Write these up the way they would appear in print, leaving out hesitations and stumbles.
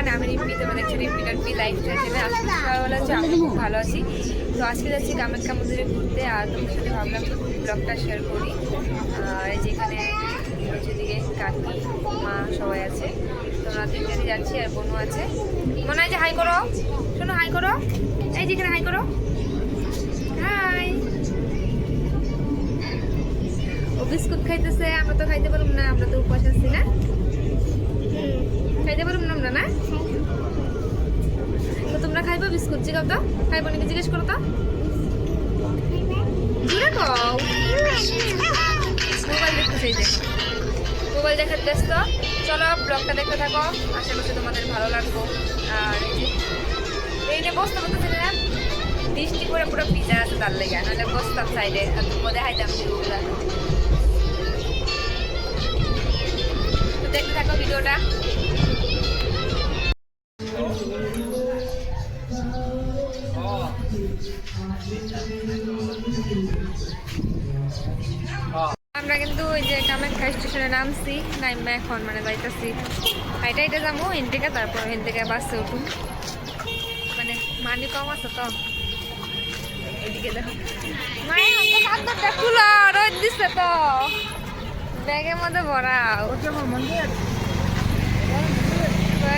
Everyone, আমি রিম্পি। তোমরা দেখছো রিম্পি টাম্পি লাইফস্টাইল চ্যানেল। আসলে সবাই ভালো আছি, আমি খুব ভালো আছি। তো আজকে যাচ্ছি কামাখ্যা মন্দিরে ঘুরতে, আর তোমাদের সাথে ভাবলাম ব্লগটা শেয়ার করি। আর যেখানে যেদিকে কাকি মা সবাই আছে, তোমরা তিনজনে যাচ্ছি আর বোনও আছে। মনে হয় যে হাই করো, শোনো হাই করো, এই যেখানে হাই করো, হাই। ও বিস্কুট খাইতেছে, আমরা তো খাইতে পারলাম না, আমরা তো উপবাস আছি না, খাইতে পারলাম না আমরা না। তো তোমরা খাইবা বিস্কুট? জিগাও তো, খাইবো নাকি জিজ্ঞেস করো তো, জুড়ে কও। মোবাইল দেখতেছে, দেখো মোবাইল দেখার ব্যস্ত। চলো ব্লগটা দেখতে থাকো, আশা করছি তোমাদের ভালো লাগবো। আর এই যে বসতে বলতেছে না, বৃষ্টি করে পুরো ভিজা আছে, তার লেগে নাহলে বসতাম সাইডে আর তুমি দেখাইতাম ভিডিওগুলা। তো দেখতে থাকো ভিডিওটা। আমরা কিন্তু ওই যে কামাখ্যা স্টেশনে নামছি, নাইমা এখন মানে যাইতেছি হাইটা হাইটা যাবো এন থেকে, তারপর এন থেকে বাসে উঠুন। মানে মানি কম আছে তো, এদিকে দেখো খুলো, রোদ দিচ্ছে তো, ব্যাগের মধ্যে ভরা।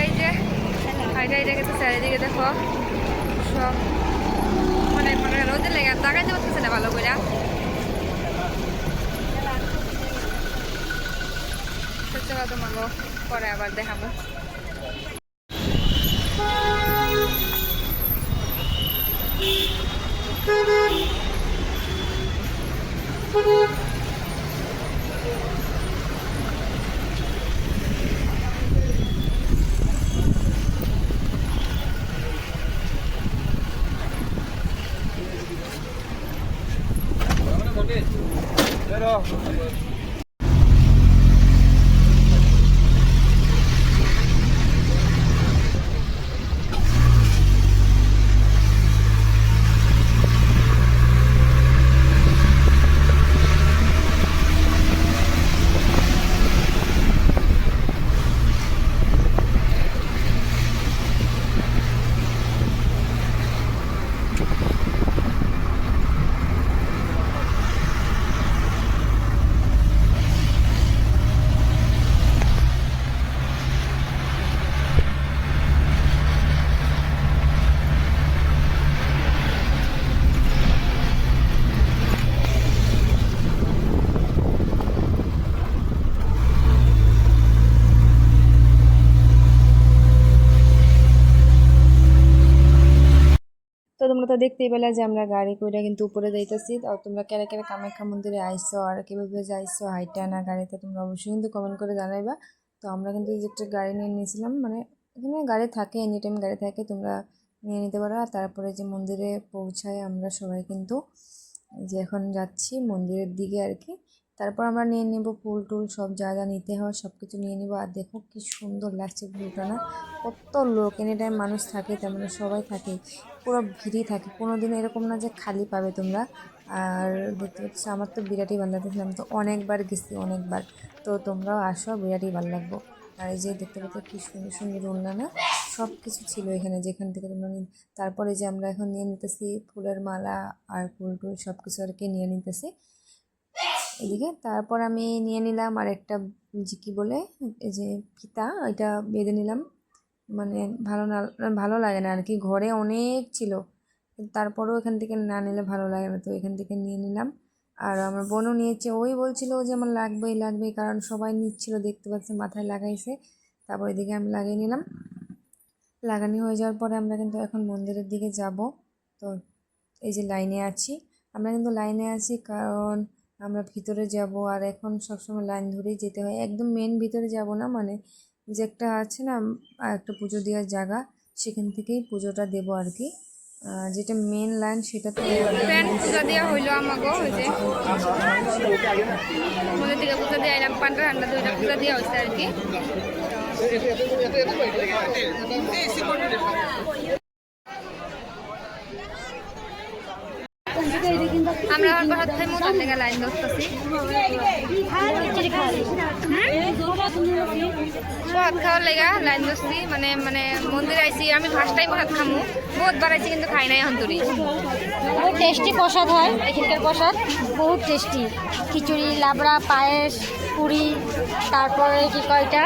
এই যে হাইটা হাইটা গেছে, চারিদিকে দেখো সব মানে মানে রোদের লেগে তাকাইতে পারতেছে না ভালো করে। তোমাকে পরে আবার দেখাবো। তো তোমরা তো দেখতেই পেলে যে আমরা গাড়ি করে কিন্তু উপরে যাইতেছি। আর তোমরা কেন কেন কামাখ্যা মন্দিরে আইসো আর কীভাবে যাইছো হাইটা না গাড়িতে, তোমরা অবশ্যই কিন্তু কমেন্ট করে জানাইবা। তো আমরা কিন্তু এই যে একটা গাড়ি নিয়ে নিয়েছিলাম, মানে এখানে গাড়ি থাকে, এনি টাইম গাড়ি থাকে, তোমরা নিয়ে নিতে পারো। আর তারপরে যে মন্দিরে পৌঁছায় আমরা সবাই কিন্তু যে এখন যাচ্ছি মন্দিরের দিকে আর কি। তারপর আমরা নিয়ে নেব ফুল টুল সব যা যা নিতে হয় সব কিছু নিয়ে নেবো। আর দেখো কি সুন্দর লাগছে ভিউটা না, কত লোক, এনি টাইম মানুষ থাকে, তার মানে সবাই থাকে, পুরো ভিড়ই থাকে, কোনো দিন এরকম না যে খালি পাবে তোমরা। আর দেখতে পাচ্ছি আমার তো বিরাটই ভালো লাগতেছে, আমি তো অনেকবার গেছি অনেকবার। তো তোমরাও আসো, বিরাটই ভালো লাগবো। আর এই যে দেখতে পাচ্ছ কি সুন্দর সুন্দর ওড়না না, সব কিছু ছিল এখানে যেখান থেকে তোমরা। তারপরে যে আমরা এখন নিয়ে নিতেছি ফুলের মালা আর ফুল টুল সব কিছু আর কি নিয়ে নিতেছি এদিকে। তারপর আমি নিয়ে নিলাম আর একটা যে কী বলে এই যে ফিতা, ওইটা বেঁধে নিলাম। মানে ভালো লাগে না আর কি, ঘরে অনেক ছিল, তারপরেও এখান থেকে না নিলে ভালো লাগে না, তো এখান থেকে নিয়ে নিলাম। আর আমার বোনও নিয়েছে, ওই বলছিল যে আমার লাগবেই লাগবেই, কারণ সবাই নিচ্ছিল দেখতে পাচ্ছে, মাথায় লাগাইছে। তারপর এদিকে আমি লাগিয়ে নিলাম। লাগানো হয়ে যাওয়ার পরে আমরা কিন্তু এখন মন্দিরের দিকে যাব। তো এই যে লাইনে আছি, আমরা কিন্তু লাইনে আছি কারণ আমরা ভিতরে যাব, আর এখন সবসময় লাইন ধরেই যেতে হয়, একদম মেন ভিতরে যাব না, মানে যে একটা আছে না একটা পুজো দেওয়ার জায়গা, সেখান থেকেই পুজোটা দেবো আর কি। যেটা মেন লাইন সেটাতে পূজা দেওয়া হইলো আমাকেও, ওই যে মন্দির থেকে পূজা দিয়ে এলাম, পান্ডা ঠান্ডা দুইটা পূজা দেওয়া হয়েছে আর কি। আমরা এখন প্রসাদ খাই মোটার লেগে লাইন ধরতেছি। প্রসাদ খাওয়ার লেগা লাইন ধরছি, মানে মানে মন্দির আইছি। আমি ফার্স্ট টাইম প্রসাদ খামু, বহুত বার আইছি কিন্তু খাই নাই এখন তুরি। বহুত টেস্টি প্রসাদ হয় এখানকার প্রসাদ, বহুত টেস্টি। খিচুড়ি, লাবড়া, পায়েস, পুরি, তারপরে কি কয় এটা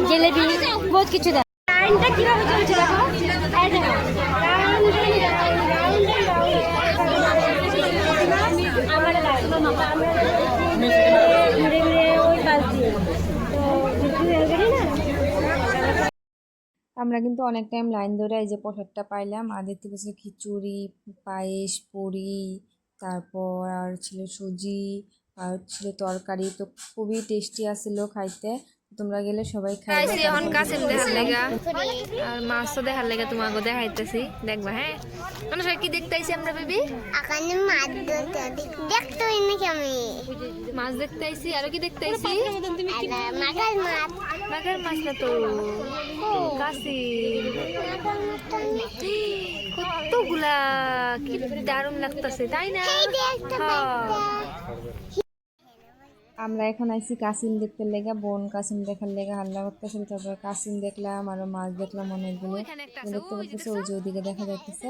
জিলেবি, বহুত কিছু দেয়। লাইনটা কিভাবে চলছে দেখো, এই দেখো আমার লাইন ঘুরে ঘুরে ওই পাশ দিয়ে তো আমরা কিন্তু অনেক টাইম লাইন ধরে এই যে প্রসাদটা পাইলাম। আর দেখতে পাচ্ছি খিচুড়ি, পায়েস, পুরি, তারপর আর ছিল সুজি, আর ছিল তরকারি। তো খুবই টেস্টি আসছিল খাইতে। তোমরা গেলে সবাই খাইবে। এখন কাসিম দেখার লেগা আর মাছ তো দেখার লেগা তোমাকে দেখাইতেছি, দেখবা। হ্যাঁ মানে কি দেখতে আইছি আমরা বেবি? আকানে মাছ দেখতে হয় নাকি আমি? মাছ দেখতে আইছি। আর কি দেখতে আইছি? মাকাল মাছ। মাছের মাছ না তো, কাসিম। কতগুলা, কি দারুণ লাগতেছে তাই না? আমরা এখন আইছি কাসিম দেখতে লেগা। বোন কাসিম দেখার লেগা হাল্লা করতেছিল। তারপর কাসিম দেখলাম, আরো মাছ দেখলাম অনেকগুলো। দেখতে পাচ্ছি ওই যে ওইদিকে দেখা যাইতেছে।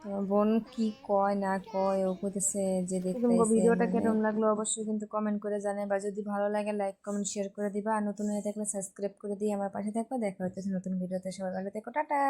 তো বোন কি কয় না কয়, ও কইতেছে যে দেখতে। ভিডিওটা কেমন লাগলো অবশ্যই কিন্তু কমেন্ট করে জানাবা। যদি ভালো লাগে লাইক কমেন্ট শেয়ার করে দিবা। আর নতুন হয়ে থাকলে সাবস্ক্রাইব করে দিয়ে আমার পাশে থাকবা। দেখা হচ্ছে নতুন ভিডিওতে। সবাই ভালো থেকো, টাটা।